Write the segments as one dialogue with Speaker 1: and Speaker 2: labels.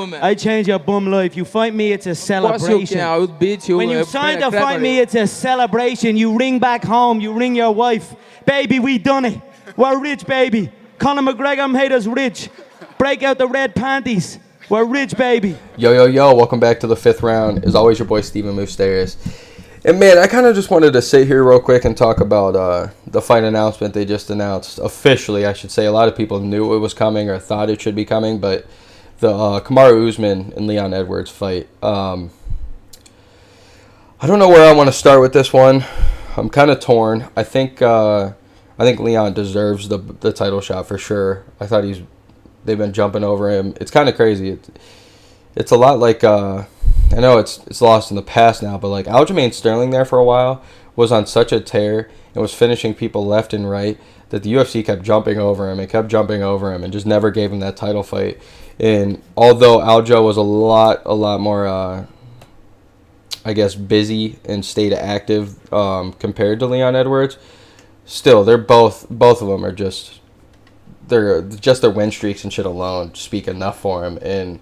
Speaker 1: I change your bum life. You fight me, it's a celebration.
Speaker 2: I would beat you.
Speaker 1: When you sign to fight me, it's a celebration. You ring back home, you ring your wife. Baby, we done it. We're rich, baby. Conor McGregor made us rich. Break out the red panties. We're rich, baby.
Speaker 3: Yo, yo, yo. Welcome back to the 5th round. As always, your boy, Stephen Moustaris. And, man, I kind of just wanted to sit here real quick and talk about the fight announcement they just announced. Officially, I should say. A lot of people knew it was coming or thought it should be coming, but the Kamaru Usman and Leon Edwards fight. I don't know where I want to start with this one. I'm kind of torn. I think Leon deserves the title shot for sure. I thought they've been jumping over him. It's kind of crazy. It's a lot like I know it's lost in the past now, but like Aljamain Sterling there for a while was on such a tear and was finishing people left and right that the UFC kept jumping over him and just never gave him that title fight. And although Aljo was a lot more, I guess, busy and stayed active compared to Leon Edwards, still they're both of them are just their win streaks and shit alone speak enough for him. And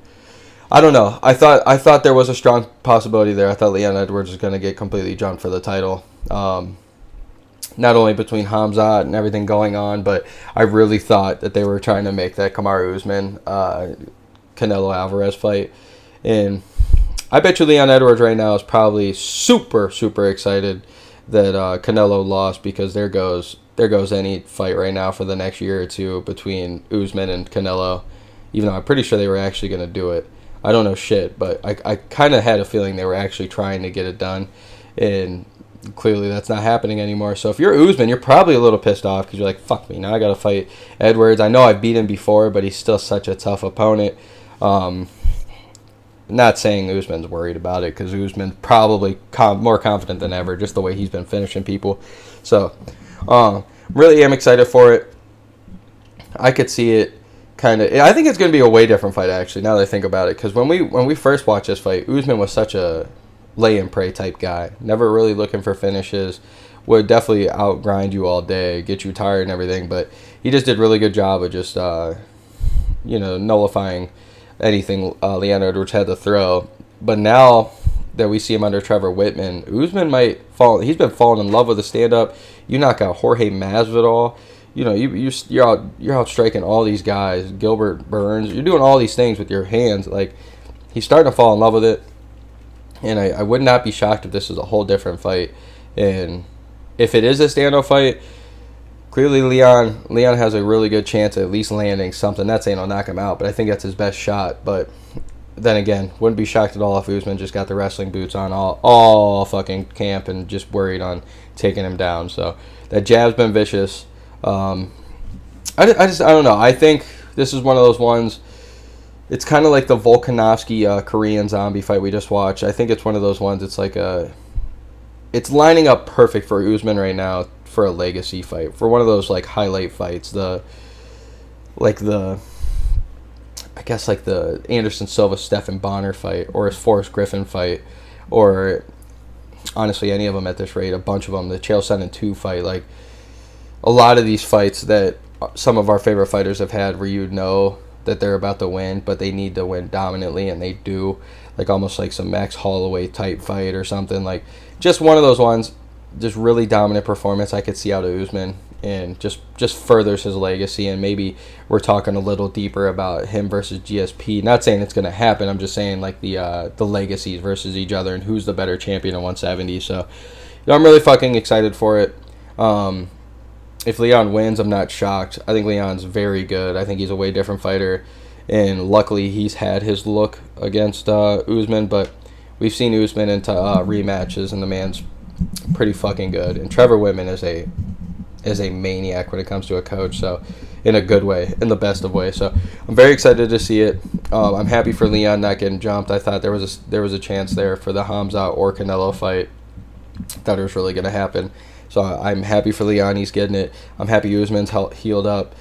Speaker 3: I don't know. I thought there was a strong possibility there. I thought Leon Edwards was going to get completely jumped for the title. Not only between Hamzat and everything going on, but I really thought that they were trying to make that Kamaru Usman Canelo Alvarez fight. And I bet you Leon Edwards right now is probably super, super excited that Canelo lost, because there goes any fight right now for the next year or two between Usman and Canelo, even though I'm pretty sure they were actually going to do it. I don't know shit, but I kind of had a feeling they were actually trying to get it done, and clearly that's not happening anymore. So if you're Usman, you're probably a little pissed off because you're like, fuck me, now I got to fight Edwards. I know I've beat him before, but he's still such a tough opponent. Not saying Usman's worried about it, because Usman's probably more confident than ever, just the way he's been finishing people. So really am excited for it. I could see it kind of. I think it's going to be a way different fight, actually, now that I think about it, because when we first watched this fight, Usman was such a lay and pray type guy, never really looking for finishes, would definitely outgrind you all day, get you tired and everything, but he just did a really good job of just nullifying anything Leon Edwards had to throw. But now that we see him under Trevor Whitman, Usman might fall. He's been falling in love with the stand-up. You knock out Jorge Masvidal, you're out striking all these guys, Gilbert Burns. You're doing all these things with your hands. Like, he's starting to fall in love with it. And I would not be shocked if this is a whole different fight. And if it is a stand-up fight, clearly Leon has a really good chance of at least landing something. Not saying I'll knock him out, but I think that's his best shot. But then again, wouldn't be shocked at all if Usman just got the wrestling boots on all fucking camp and just worried on taking him down. So that jab's been vicious. I don't know. I think this is one of those ones. It's kind of like the Volkanovski Korean zombie fight we just watched. I think it's one of those ones. It's like it's lining up perfect for Usman right now for a legacy fight, for one of those like highlight fights. I guess like the Anderson Silva Stephan Bonner fight, or his Forrest Griffin fight, or honestly any of them at this rate, a bunch of them. The Chael Sonnen 2 fight, like a lot of these fights that some of our favorite fighters have had, where you know that they're about to win, but they need to win dominantly, and they do. Like almost like some Max Holloway type fight or something. Like just one of those ones, just really dominant performance I could see out of Usman, and just furthers his legacy. And maybe we're talking a little deeper about him versus GSP. Not saying it's going to happen. I'm just saying like the legacies versus each other and who's the better champion at 170. So I'm really fucking excited for it. If Leon wins, I'm not shocked. I think Leon's very good. I think he's a way different fighter, and luckily he's had his look against Usman, but we've seen Usman into rematches, and the man's pretty fucking good. And Trevor Whitman is a maniac when it comes to a coach, so in a good way, in the best of ways. So I'm very excited to see it. I'm happy for Leon not getting jumped. I thought there was a chance there for the Hamzat or Canelo fight. Thought it was really going to happen. So I'm happy for Leon. He's getting it. I'm happy Usman's healed up.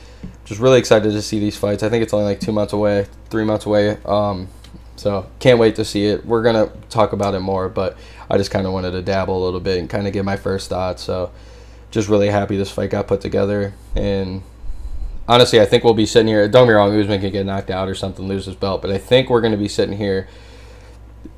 Speaker 3: Just really excited to see these fights. I think it's only like 2 months away, 3 months away. So can't wait to see it. We're going to talk about it more, but I just kind of wanted to dabble a little bit and kind of get my first thoughts. So just really happy this fight got put together. And honestly, I think we'll be sitting here. Don't get me wrong, Usman can get knocked out or something, lose his belt, but I think we're going to be sitting here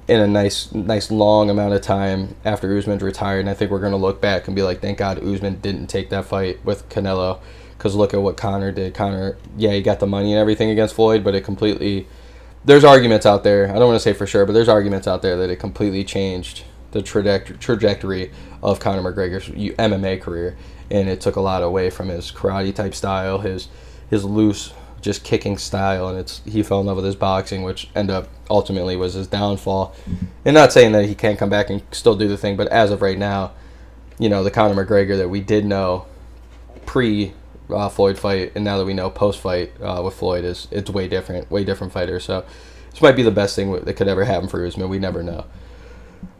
Speaker 3: in a nice long amount of time after Usman's retired, and I think we're going to look back and be like, thank God Usman didn't take that fight with Canelo, because look at what Conor did. Conor, yeah, he got the money and everything against Floyd, but it completely, there's arguments out there, I don't want to say for sure, but there's arguments out there that it completely changed the trajectory of Conor McGregor's MMA career, and it took a lot away from his karate type style, his loose just kicking style, and he fell in love with his boxing, which ultimately was his downfall. And not saying that he can't come back and still do the thing, but as of right now, the Conor McGregor that we did know pre Floyd fight, and now that we know post fight with Floyd, it's way different fighter. So this might be the best thing that could ever happen for Usman. We never know,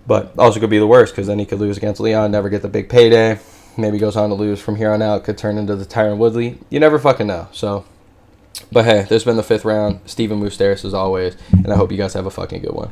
Speaker 3: but also could be the worst, because then he could lose against Leon, never get the big payday. Maybe goes on to lose from here on out, could turn into the Tyron Woodley. You never fucking know. So, but hey, this has been the 5th round. Stephen Moustaris as always, and I hope you guys have a fucking good one.